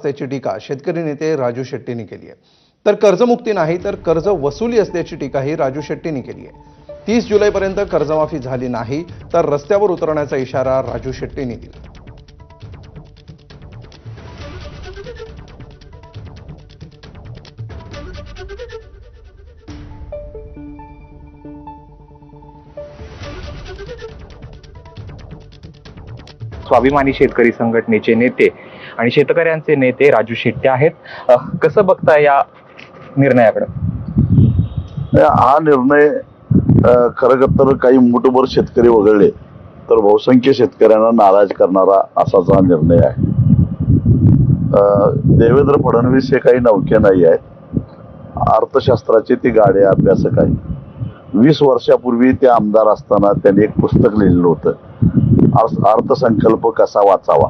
त्याची टीका शेतकरी नेते राजू शेट्टींनी केली आहे। तर कर्जमुक्ती नाही तर कर्ज वसुली असल्याची टीकाही राजू शेट्टींनी केली आहे। 30 जुलैपर्यंत कर्जमाफी झाली नाही तर रस्त्यावर उतरण्याचा इशारा राजू शेट्टींनी दिला। स्वाभिमानी शेतकरी संघटनेचे नेते आणि शेतकऱ्यांचे नेते राजू शेट्टी आहेत। कसं बघताय या निर्णयाकडे? हा निर्णय खरं तर काही मुठभर शेतकरी वगळले तर बहुसंख्य शेतकऱ्यांना नाराज करणारा असाच हा निर्णय आहे। देवेंद्र फडणवीस हे काही नवखे नाही आहेत, अर्थशास्त्राचे ते गाडे अभ्यासक आहेत। 20 वर्षापूर्वी ते आमदार असताना त्यांनी एक पुस्तक लिहिलं होतं, अर्थसंकल्प कसा वाचावा।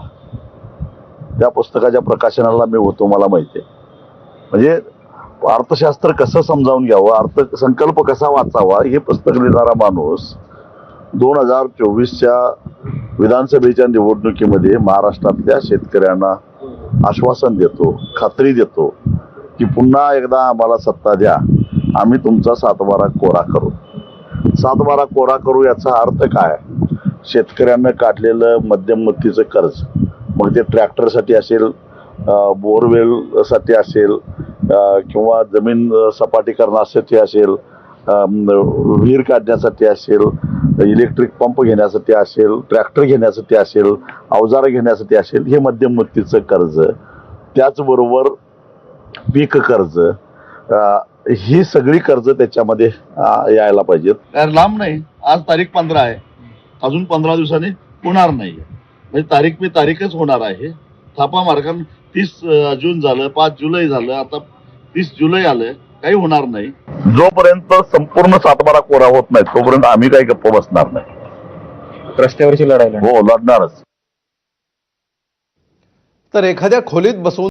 त्या पुस्तकाच्या प्रकाशनाला मी होतो, मला माहिती आहे। म्हणजे अर्थशास्त्र कसं समजावून घ्यावं, अर्थसंकल्प कसा वाचावा हे पुस्तक लिहिणारा माणूस 2024च्या विधानसभेच्या निवडणुकीमध्ये महाराष्ट्रातल्या शेतकऱ्यांना आश्वासन देतो, खात्री देतो की पुन्हा एकदा आम्हाला सत्ता द्या, आम्ही तुमचा 7/12 कोरा करू। 7/12 कोरा करू याचा अर्थ काय? शेतकऱ्यांना काढलेलं मध्यम मुदतीचं कर्ज, मग ते ट्रॅक्टरसाठी असेल, बोरवेलसाठी असेल, किंवा जमीन सपाटीकरणासाठी असेल, विहीर काढण्यासाठी असेल, इलेक्ट्रिक पंप घेण्यासाठी असेल, ट्रॅक्टर घेण्यासाठी असेल, अवजारं घेण्यासाठी असेल, हे मध्यम मुदतीचं कर्ज, त्याचबरोबर पीक कर्ज, ही सगळी कर्ज त्याच्यामध्ये यायला पाहिजेत। लांब नाही, आज तारीख 15 आहे, अजून 15 दिवसांनी होणार नाही, म्हणजे तारीखच होणार आहे। थापा मार्गाने 30 जून झालं, 5 जुलै झालं, आता 30 जुलै आलं, काही होणार नाही। जोपर्यंत संपूर्ण 7/12 कोरा होत नाही तोपर्यंत आम्ही काही गप्प बसणार नाही, रस्त्यावरची लढाई हो लढणारच। तर एखाद्या खोलीत बसून